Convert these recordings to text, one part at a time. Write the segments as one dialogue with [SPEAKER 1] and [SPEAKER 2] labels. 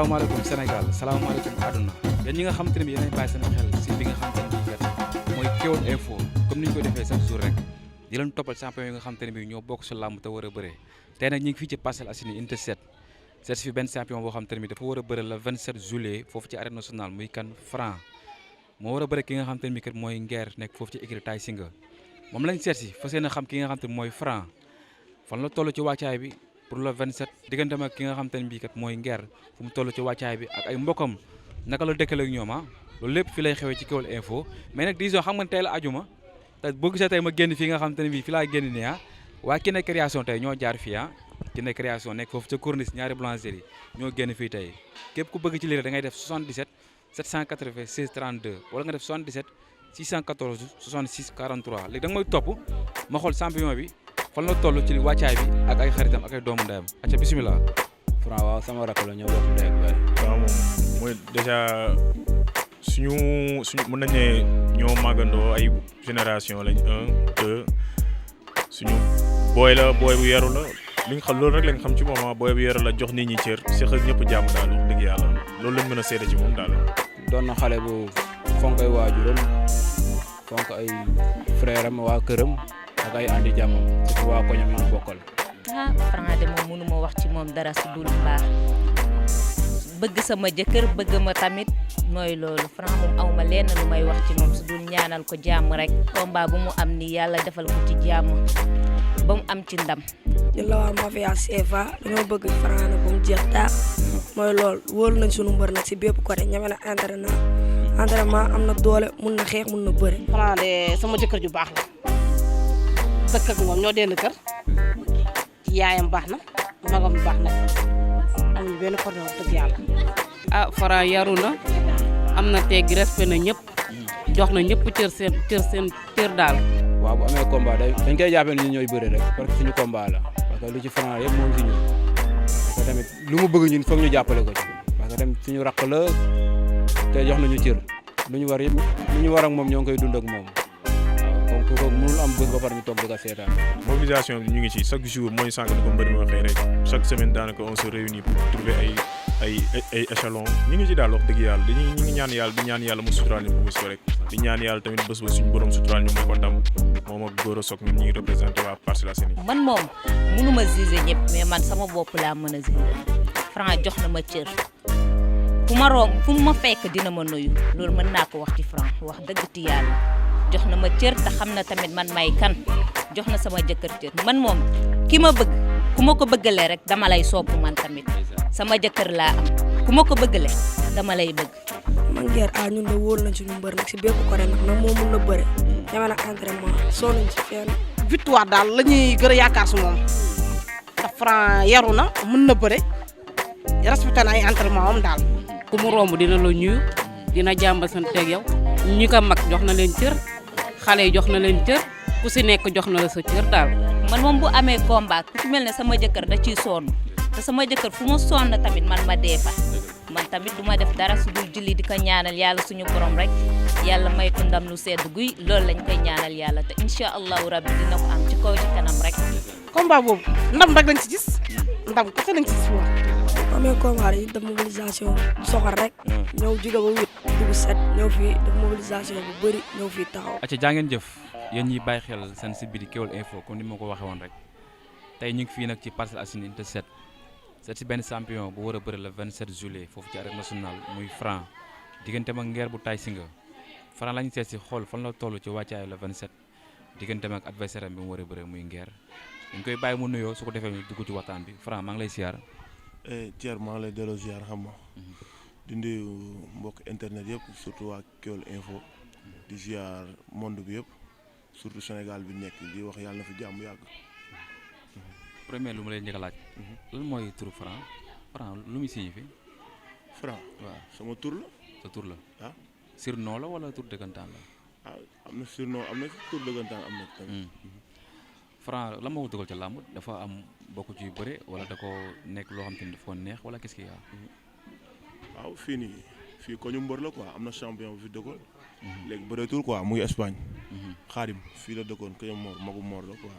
[SPEAKER 1] salaamaaleykum Sénégal salaamaaleykum àdduna yéen ñi nga xamante ne bi yéenay bàyyi seen xel si li nga xamante ne bii kat mooy Kewel Info comme ni ñu koy defee chaque jour rek di leen toppal champion yi nga xamante ne bi ñoo bokk si làmb te war a bëree tey nag ñu ngi fii ci Parcelles Assainies unité 7 seet fi benn champion boo xamante ne bi dafa war a bëre le 27 juillet foofu ci arène nationale muy kan Franc moo war a bëre ki nga xamante ne bi kat mooy Nguer nekk foofu ci écurie Tay Shinger moom lañ seet si fas yéene xam ki nga xamante ne mooy Franc fan la toll ci wàccaay bi pour le 27 digganteem ak ki nga xamante ne bii kat mooy Nguer fu mu toll ci wàccaay bi ak ay mbokkam naka la dëkkale ak ñoom loolu lépp fi lay xewee ci Kewel Info mais nag disons xam nga tey la ajuma te boo gisee tey ma génn fii nga xamante ne bii fi laa génn nii waa Kiné Création tey ñoo jaar fii Kiné Création nekk foofu ca Corniche ñaari boulangerie ñoo génn fii tey képp ku bëgg ci lii da ngay def 77 796 32 wala nga def 77 614 66 43 léegi da nga may topp ma xool champion bi fan la toll ci wàccaay bi ak ay xaritam ak ay doomu ndeyam acca bisimilah.
[SPEAKER 2] Franc waaw sama rakk la ñoo bokk ndey ak baay.
[SPEAKER 3] waaw moom mooy dèjà suñu mën nañu ne ñoo màggandoo ay génération lañ 1 2 suñu booy bu yaru la li nga xam loolu rek lañ xam ci moom booy bu yaru la jox nit ñi cër seq ak ñëpp jàmm daal wax dëgg yàlla loolu lañ mën a seede ci moom daal.
[SPEAKER 2] doon na xale bu fonk ay waajuram fonk ay frère am waa këram ak ay andi jàmmam surtout waa koñam yi ñu bokkal.
[SPEAKER 4] Franc de moom mënuma wax ci moom dara su dul baax bëgg sama jëkkër bëgg ma tamit mooy loolu Franc moom awma lenn lu may wax ci moom su dul ñaanal ko jàmm rek combat bu mu am ni yàlla defal ko ci jàmm ba mu am ci ndam.
[SPEAKER 5] ñun la waa Mafia CFA dañoo bëgg Franc na ba mu jeex taax mooy loolu wóolu nañ sunu mbër nag si bépp côté ñeme na entraînement am na doole mun na xeex mun na bëre.
[SPEAKER 6] Franc de sama jëkkër ju baax la dëkk ak moom ñoo dend kër yaayam baax na magam baax na amuñu benn problème wax dëgg yàlla.
[SPEAKER 7] Franc yaru na am na teggi respect na ñëpp jox na ñëpp cër daal.
[SPEAKER 2] waaw bu amee combat dañ koy jàppee ni ñu ñooy bëre rek parce que suñu combat la parce que lu ci Franc yëpp moom si ñun parce que tamit lu mu bëgg ñun foog ñu jàppale ko ci parce que tamit suñu rakk la te jox nañu cër lu ñu war yëpp lu ñu war ak moom ñoo ngi koy dund ak moom. donc kooku mënul am bés ba pare ñu toog di ko seetaan.
[SPEAKER 3] mobilisation bi ñu ngi ci chaque jour mooy sànq ni ko mbëri ma waxee rek chaque semaine daanaka on se réunit pour trouver ay échelon ñu ngi ci daal wax dëgg yàlla ñu ngi ñaan yàlla di ñaan yàlla mu suturaal ñu bu bés ko rek di ñaan yàlla tamit bés ba suñu borom suturaal ñu may ko ndam moom ak Gora Sock ñun ñu ngi représenté waa Parcelles Assainies.
[SPEAKER 4] man moom mënuma juger ñëpp mais man sama bopp laa mën a juger Franc jox na ma cër fu ma romb fu ma fekk dina ma nuyu loolu mën naa ko wax ci Franc wax dëgg ti yàlla jox na ma cër te xam na tamit man may kan jox na sama jëkkër cër man moom ki ma bëgg ku ma ko bëggalee rek dama lay sopp man tamit sama jëkkër laa am ku ma ko bëggalee dama lay bëgg.
[SPEAKER 5] man Nguer ñun de wóolu nañ suñu mbër nag si bépp côté nag moo mun na bëre ñeme na entraînement soo nañ ci fenn.
[SPEAKER 6] victoire daal la ñuy gën a yaakaar su moom ndax Franc yaru na mën na bëre respecté na ay entraînement am daal.
[SPEAKER 7] ku mu romb dina la ñuyu dina jàmbal seen teeg yow ñi ko mag jox na leen cër xale yi jox na leen cër ku si nekk jox na la sa cër daal.
[SPEAKER 4] man moom bu amee combat ku ci mel ne sama jëkkër da ciy sonn te sama jëkkër fu mu sonn tamit man ma dee fa man tamit du ma def dara su dul julli di ko ñaanal yàlla suñu borom rek yàlla may ko ndam lu sedd guy loolu lañ koy ñaanal yàlla te incha allahu rabbi dina ko am ci kaw ci kanam rek.
[SPEAKER 6] combat boobu ndam rek lañ ci gis ndam kese lañ ci gis moom.
[SPEAKER 5] bu amee combat yi def mobilisation soxal rek ñëw jóge ba 8 dugg 7 ñëw fii def mobilisation bu bëri ñëw fii taxaw.
[SPEAKER 1] acca jaa ngeen jëf yéen ñiy bàyyi xel seen site bi di Kewel Info comme ni ma ko waxee woon rek tey ñu ngi fii nag ci Parcelles Assainies unité 7 seet si benn champion bu war a bëri le 27 juillet foofu ci arène nationale muy Franc digganteem ak Nguer bu Tay Shinger Franc lañu seet si xool fan la toll ci wàccaay le 27 digganteem ak adversaire am bi mu war a bëri muy Nguer dañ koy bàyyi mu nuyoo su ko defee ñu dugg ci waxtaan bi Franc maa ngi lay siyaar.
[SPEAKER 8] Thier maa ngi lay delloo ziar xam nga di nuyu mbokk internet yëpp surtout waa Kewel Info di ziar monde bi yëpp surtout Sénégal bi nekk di wax yàlla na fi jàmm yàgg.
[SPEAKER 1] premier lu ma lay njëkk a laaj. lan mooy turu Franc lu muy signifie.
[SPEAKER 8] Franc waaw sama tur la.
[SPEAKER 1] sa tur la
[SPEAKER 8] ah.
[SPEAKER 1] surnom la wala tur dëggantaan la.
[SPEAKER 8] am na surnom am na tur dëggantaan am na tamit.
[SPEAKER 1] Franc lan moo ko dugal ca làmb dafa am bokk ci yu bëre wala da ko nekk loo xam te ni daf ko neex wala qu'est-ce qu'il y a.
[SPEAKER 8] waaw fii nii fii ko ñu mbër la quoi am na champion bu fi dëkkoon. léegi bëreetul quoi muy Espagne. Xaadim fii la dëkkoon këyam Mor magu Mor la quoi.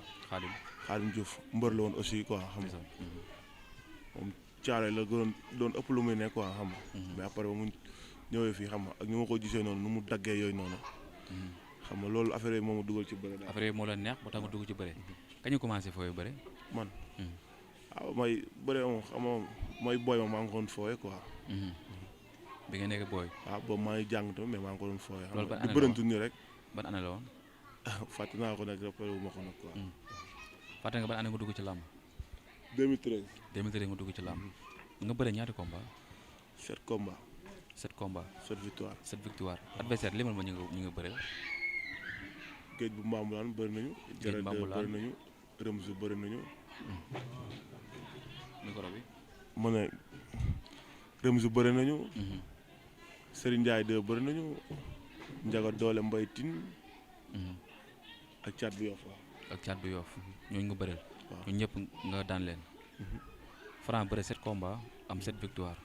[SPEAKER 8] Xaadim Diouf mbër la woon aussi quoi xam nga moom caare la doon ëpp lu muy nekk quoi xam nga. mais après ba mu ñëwee fii xam nga ak ñu ma ko gisee noonu nu mu daggee yooyu noonu. xam nga loolu affaire yi moo ma dugal ci bëre daal.
[SPEAKER 1] affaire yi moo la neex ba tax nga dugg ci bëre. kañ nga commencé fooy bëre.
[SPEAKER 8] man. waaw may bëre moom xam nga mooy booy ma maa ngi ko doon fooyee quoi.
[SPEAKER 1] bi nga nekk booy.
[SPEAKER 8] waaw boobu maa ngi jàng tamit mais maa ngi ko doon fooyee.
[SPEAKER 1] loolu ban
[SPEAKER 8] di bërantu nii rek.
[SPEAKER 1] ban année la woon.
[SPEAKER 8] fàtte naa ko nag rappelé wu ma ko nag quoi.
[SPEAKER 1] fàtte nga ban année nga dugg ci làmb.
[SPEAKER 8] 2013.
[SPEAKER 1] 2013 nga dugg ci làmb. nga bëre ñaati combat.
[SPEAKER 8] 7 combats.
[SPEAKER 1] 7 combats.
[SPEAKER 8] 7 victoires.
[SPEAKER 1] 7 victoires. adversaire limal ma ñu nga bëreel.
[SPEAKER 8] géej bu Mbambulaan bëri nañu.
[SPEAKER 1] géej Mbambulaan
[SPEAKER 8] bëri nañu. Rëmsu bëri nañu.
[SPEAKER 1] micro bi.
[SPEAKER 8] mu ne Rëmsu bëri nañu. Serigne Ndiaye 2 bëri nañu. Njaga Doole Mbay Tin. ak caat bu Yoff waaw.
[SPEAKER 1] ak caat bu Yoff ñooñu nga bëreel.
[SPEAKER 8] waaw
[SPEAKER 1] ñun ñëpp nga daan leen. Franc bëre 7 combats am 7 victoires.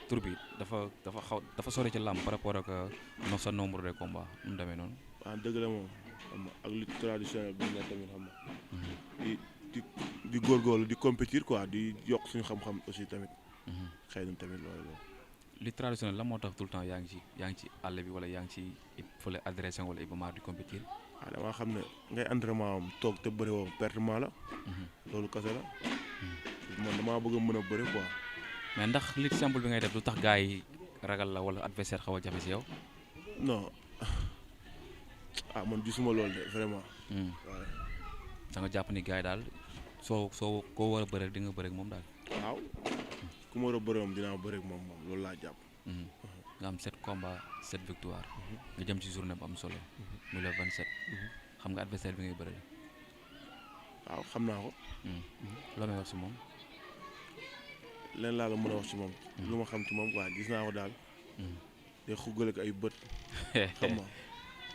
[SPEAKER 1] tur bi dafa sori ci làmb par rapport ak sa nombre de combats nu mu demee noonu.
[SPEAKER 8] waaw dëgg la moom xam nga ak lutte traditionnelle bi ñu ne tamit xam nga. di góorgóorlu di compétir quoi di yokk suñu xam-xam aussi tamit. xëy na tamit loolu.
[SPEAKER 1] lutte traditionnelle la moo tax tout le temps yaa ngi ci àll bi wala yaa ngi ci fële adressé wala Iba Mar di compétir.
[SPEAKER 8] waaw damaa xam ne ngay entraînement am toog te bëri woo pertement la. loolu kese la. man damaa bëgg a mën a bëri quoi.
[SPEAKER 1] mais ndax lutte simple bi ngay def du tax gars yi ragal la wala adversaire xaw a jafe si yow.
[SPEAKER 8] non man gisuma loolu de vraiment. waaw.
[SPEAKER 1] da nga jàpp ni gars yi daal soo koo war a bëre di nga bëre ak moom daal.
[SPEAKER 8] waaw ku ma war a bëre moom dinaa bëre ak moom loolu laa jàpp.
[SPEAKER 1] nga am 7 combats 7 victoires. nga jëm ci journée bu am solo. muy le 27. xam nga adversaire bi ngay bëre.
[SPEAKER 8] waaw xam naa ko.
[SPEAKER 1] loo may wax si moom.
[SPEAKER 8] leen laa la mën a wax ci moom. lu ma xam ci moom quoi gis naa ko daal. di xuggal ak ay bët. xam nga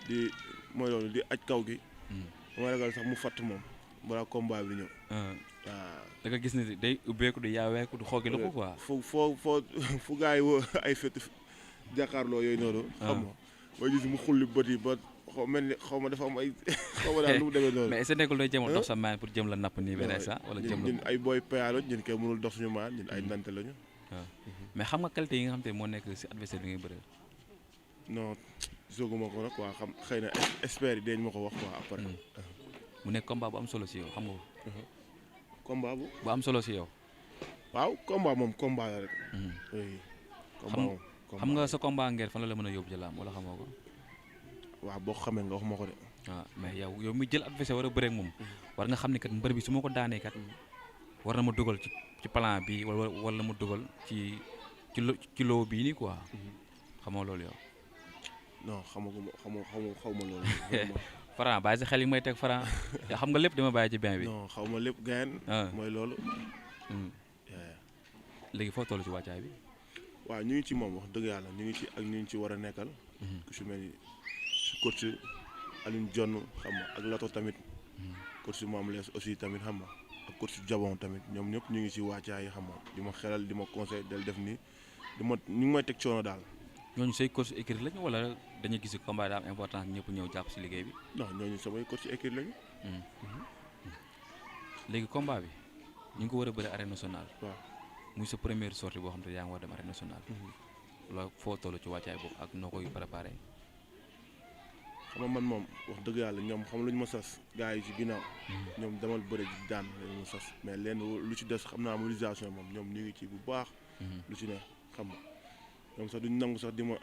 [SPEAKER 8] di mooy loolu di aj kaw gi. dama ragal sax mu fatt moom balaa combat bi ñëw. waaw
[SPEAKER 1] da nga gis ni day ubbeeku di yaaweeku di xoogi la ko quoi.
[SPEAKER 8] fu gars yi woo ay fët jàkkaarloo yooyu noonu. xam nga booy gis mu xulli bët yi ba xaw ma dafa am ay xaw ma daal nu mu demee noonu.
[SPEAKER 1] mais est-ce que nekkul day jéem a dox sa maan pour jëm la napp nii benn instant wala jëm la
[SPEAKER 8] ñun ay booy PA lañ ñun kay mënul dox suñu maan ñun ay nante lañu.
[SPEAKER 1] waaw mais xam nga qualité yi nga xam te moo nekk si adversaire bi ngay bëreel.
[SPEAKER 8] non gisaguma ko nag waa xam xëy na expert yi dañ ma ko wax quoi après.
[SPEAKER 1] mu nekk combat bu am solo si yow xam nga ko.
[SPEAKER 8] combat bu
[SPEAKER 1] am solo si yow.
[SPEAKER 8] waaw combat moom combat la rek. oui combat moom.
[SPEAKER 1] xam nga sa combat ngeer fan la mën a yóbbu jëlaam wala xamoo ko.
[SPEAKER 8] waaw boo ko xamee nga wax ma ko de.
[SPEAKER 1] waaw mais yow mi jël adversaire war a bëre ak moom war nga xam ne kat mbër bi su ma ko daanee kat war na ma dugal ci plan bi wala ma dugal ci loo bii nii quoi. xamoo loolu yow.
[SPEAKER 8] non xaw ma loolu.
[SPEAKER 1] Franc bàyyi sa xel yi may teg Franc xam nga lépp dama bàyyi ci bain bi.
[SPEAKER 8] non xaw ma lépp gayen mooy loolu.
[SPEAKER 1] léegi foo toll ci wàccaay bi.
[SPEAKER 8] waaw ñu ngi ci moom wax dëgg yàlla ñu ngi ci ak ñu ngi ci war a nekkal. ku si mel ni si coach Alioune Dione xam nga ak Lato tamit. coach Mame Less aussi tamit xam nga ak coach Jabon tamit ñoom ñëpp ñu ngi ci wàccaay yi xam nga di ma xelal di ma conseil del def nii ñu ngi may teg coono daal.
[SPEAKER 1] ñooñu say coach écrit lañu wala dañuy gis combat daa am importance ñëpp ñëw jàpp si liggéey bi.
[SPEAKER 8] non ñooñu samay coach écrit lañu.
[SPEAKER 1] léegi combat bi ñu ngi ko war a bëri arène nationale.
[SPEAKER 8] waaw
[SPEAKER 1] muy sa première sortie boo xam te yaa ngi war dem arène nationale. loolu foo toll ci wàccaay boobu ak noo koy préparé.
[SPEAKER 8] xam nga man moom wax dëgg yàlla ñoom xam lu ñu ma sas gars yi ci ginnaaw. ñoom demal bëri ji daan lañu ma sas mais leen lu ci des xam naa mobilisation moom ñoom ñu ngi ci bu baax. lu ci ne xam nga ñoom sax duñ nangu sax di ma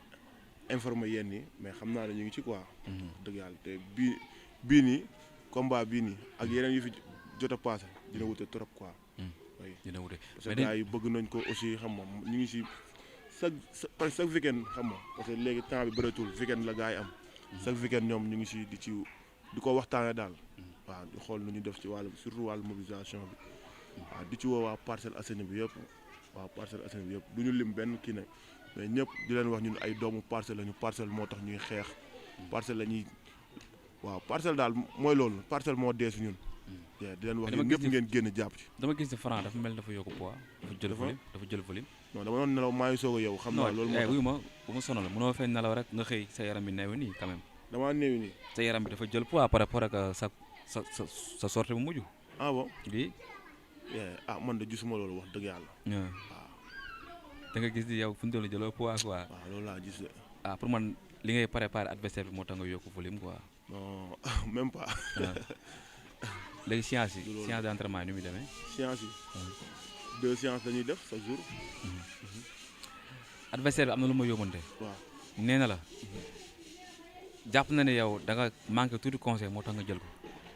[SPEAKER 8] informer yéen ñi mais xam naa ne ñu ngi ci quoi. dëgg yàlla te bii nii combat bii nii ak yeneen yu fi jot a passé dina wute trop quoi.
[SPEAKER 1] dina wute
[SPEAKER 8] parce que gars yi bëgg nañ ko aussi xam nga ñu ngi si chaque weekend xam nga parce que léegi temps bi bëreetul weekend la gars yi am. chaque weekend ñoom ñu ngi si di ko waxtaanee daal. waaw di xool nu ñu def ci wàllu surtout wàllu mobilisation bi. waaw di ci woo waa Parcelles Assainies bi yëpp. waaw Parcelles Assainies bi yëpp du ñu lim benn kii nag mais ñëpp di leen wax ñun ay doomu parcelle lañu parcelle moo tax ñuy xeex. parcelle la ñuy waaw parcelle daal mooy loolu parcelle moo dee si ñun. di leen wax ñun ñëpp ngeen génn jàpp ci.
[SPEAKER 1] dama gis ne Franc dafa mel dafa yokk poids. dafa jël volume.
[SPEAKER 8] non dama doon nelaw maa ngi soog a yow. xam naa loolu moo
[SPEAKER 1] wuyu ma bu ma sonal mënoo fay nelaw rek nga xëy sa yaram bi neewi nii quand même.
[SPEAKER 8] damaa néewi nii.
[SPEAKER 1] sa yaram bi dafa jël poids par rapport ak sa sortie bu mujj.
[SPEAKER 8] ah bon
[SPEAKER 1] oui.
[SPEAKER 8] man de gisuma loolu wax dëgg yàlla. waaw
[SPEAKER 1] da nga gis ni yow fu ñu doon jëloo poids quoi.
[SPEAKER 8] waaw loolu laa gis de.
[SPEAKER 1] ah pour man li ngay préparer adversaire bi moo tax nga yokk volume quoi.
[SPEAKER 8] non même pas.
[SPEAKER 1] léegi séance yi
[SPEAKER 8] du loolu.
[SPEAKER 1] séance d'entraînement yi ni muy demee.
[SPEAKER 8] séance yi 2 séances dañuy def chaque jour.
[SPEAKER 1] adversaire bi am na lu ma yóbbante.
[SPEAKER 8] waaw
[SPEAKER 1] nee na la jàpp na ne yow da nga manqué tuuti conseil moo tax nga jël ko.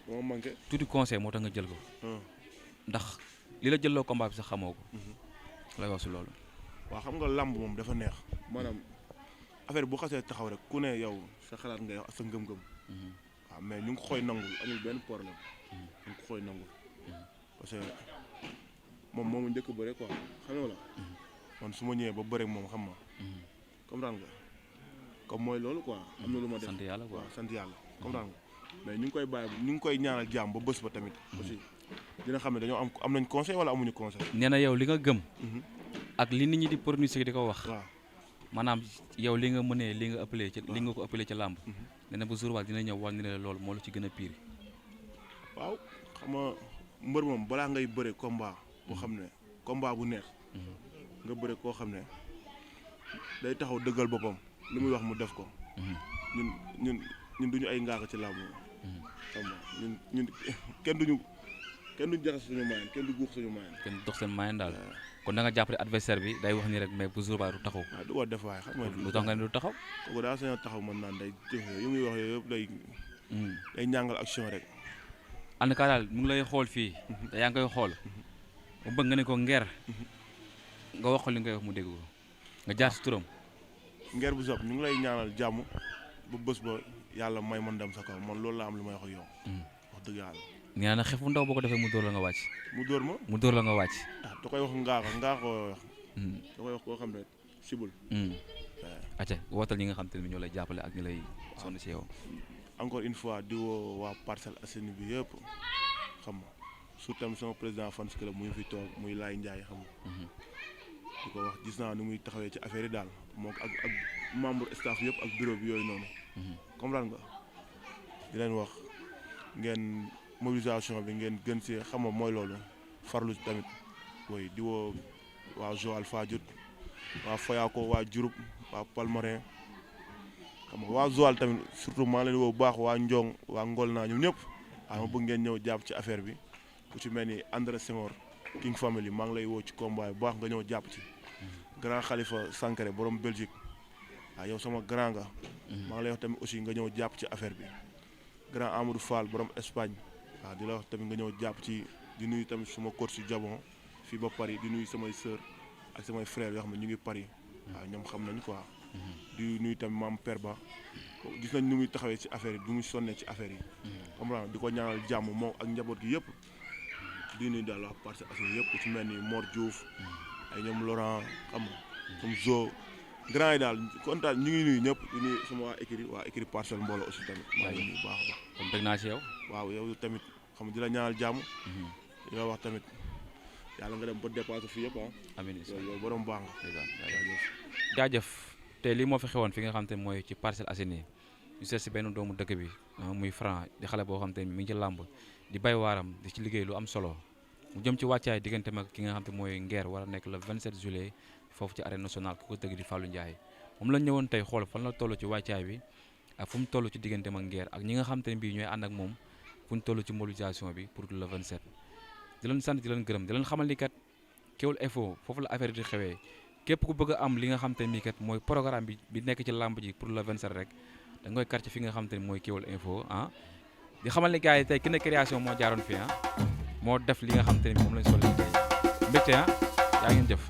[SPEAKER 8] moo manqué.
[SPEAKER 1] tuuti conseil moo tax nga jël ko.
[SPEAKER 8] ah.
[SPEAKER 1] ndax li la jëlloo combat bi sax xamoo ko. lay wax si loolu.
[SPEAKER 8] waaw xam nga làmb moom dafa neex maanaam affaire bu xasee taxaw rek ku ne yow sa xalaat ngay wax ak sa ngëm-ngëm. waaw mais ñu ngi ko xooy nangul amul benn problème. ñu ngi ko xooy nangul. parce que moom moomu njëkk bëre quoi xam nga la. man su ma ñëwee ba bëre moom xam ma. comprendre nga comme mooy loolu quoi. am na lu ma def
[SPEAKER 1] sant yàlla quoi
[SPEAKER 8] waaw sant yàlla comprendre nga mais ñu ngi koy bàyyi ñu ngi koy ñaanal jàmm ba bés ba tamit. aussi dina xam ne dañoo am nañ conseil wala amuñu conseil.
[SPEAKER 1] nee na yow li nga gëm. ak li nit ñi di pronostiquer di ko wax.
[SPEAKER 8] waaw
[SPEAKER 1] maanaam yow li nga mënee li nga ëppalee ci li nga ko ëppalee ci làmb. nee na bu jour ba dina ñëw wax ni la loolu moo la ci gën a pire.
[SPEAKER 8] waaw xam nga mbër moom balaa ngay bëre combat boo xam ne combat bu neex. nga bëre koo xam ne day taxaw dëggal boppam lu muy wax mu def ko. ñun duñu ay ngaaka ci làmb. xam nga ñun kenn duñu jaxas suñu mayen kenn du guux suñu mayen.
[SPEAKER 1] kenn dox seen mayen daal. kon da nga jàppale adversaire bi day wax ni rek mais bu jour ba du taxaw.
[SPEAKER 8] waaw du ko def waaye xam nga.
[SPEAKER 1] lu tax nga ne du taxaw.
[SPEAKER 8] kooku daa sañoo taxaw man naan day jëf yu muy wax yooyu yëpp day ñàngal action rek.
[SPEAKER 1] en tout cas daal mu ngi lay xool fii. te yaa ngi koy xool. mu bëgg nga ne ko ngeer. nga wax ko li ngay wax mu dégg ko. nga jaar si turam.
[SPEAKER 8] ngeer bu sob ñu ngi lay ñaanal jàmm ba bés ba yàlla may man dem sa kaw man loolu la am lu may wax ak yow. wax dëgg yàlla.
[SPEAKER 1] nee na xef bu ndaw boo ko defee mu dóor la nga wàcc.
[SPEAKER 8] mu dóor ma.
[SPEAKER 1] mu dóor la nga wàcc.
[SPEAKER 8] ah da koy wax ngaaxa wax. da koy wax koo xam ne sibul.
[SPEAKER 1] acca wootal ñi nga xam te ne ñoo lay jàppale ak ñi lay sonn si yow.
[SPEAKER 8] encore une fois di woo waa Parcelles Assainies bi yëpp xam nga surtout tamit sama président fans club muy fi toog muy Laye Ndiaye xam nga. di ko wax gis naa ni muy taxawee ci affaire yi daal moo ak membre staff yëpp ak bureau bi yooyu noonu. comprendre nga di leen wax ngeen mobilisation bi ngeen gën si xam nga mooy loolu farlu tamit woy di woo waa Joal Fadiouth waa Fayako waa Diouroup waa Palmarin xam nga waa Joal tamit surtout maa leen woo bu baax waa Ndiong waa Ngolna ñoom ñëpp ma bëgg ngeen ñëw jàpp ci affaire bi ku ci mel ni André Senghor King Family maa ngi lay woo ci combat bu baax nga ñëw jàpp ci grand Khalifa Sankare borom Belgique waaw yow sama grand nga maa ngi lay wax tamit aussi nga ñëw jàpp ci affaire bi grand Amadou Fall borom Espagne waaw di la wax tamit nga ñëw jàpp ci di nuyu tamit suma coach si Jabon fii ba Paris di nuyu samay sœur ak samay frères yoo xam ne ñu ngi Paris waaw ñoom xam nañ quoi di nuyu tamit maam Père Ba gis nañ nu muy taxawee ci affaire yi du muy sonnee ci affaire yi comprendre di ko ñaanal jàmm moom ak njaboot gi yëpp di nuyu daal wax Parcelles Assainies yëpp ku ci mel ni Mor Diouf ay ñoom Laurent xam nga comme Zo grand yi daal kontaan ñu ngi nuyu ñëpp di nuyu sama waa écrit Parcelles mbooloo aussi tamit maa ngi nuyu baax a baax
[SPEAKER 1] kon bëgg naa ci yow.
[SPEAKER 8] waaw yow tamit xam nga di la ñaanal jàmm di la wax tamit yàlla nga dem ba dépassé fii yëpp
[SPEAKER 1] amiin
[SPEAKER 8] yow borom baax nga
[SPEAKER 1] jaajëf te lii moo fi xewoon fi nga xam te ne mooy ci Parcelles Assainies ñu seet si benn doomu dëkk bi muy Franc di xale boo xam te ne mi ngi ci làmb di bay waaram di ci liggéey lu am solo mu jëm ci wàccaay diggante mag ki nga xam te mooy Nguer war a nekk le 27 juillet foofu ci arène nationale ku ko tëgg di Fallou Ndiaye moom la ñëwoon tey xool fan la toll ci wàccaay bi ak fu mu toll ci diggante mag Nguer ak ñi nga xam te ne bii ñooy ànd ak moom fu ñu toll ci mobilisation bi pour le 27 di leen sant di leen gërëm di leen xamal ni kat Kewel Info foofu la affaire di xewee képp ku bëgg a am li nga xam te ne nii kat mooy programme bi nekk ci làmb ji pour le 27 rek da nga koy kar ci fi nga xam te ne mooy Kewel Info di xamal ni gars yi tey Kiné Création moo jaaroon fii moo def li nga xam te ne moom lañ sol tey mbégte yaa ngeen jëf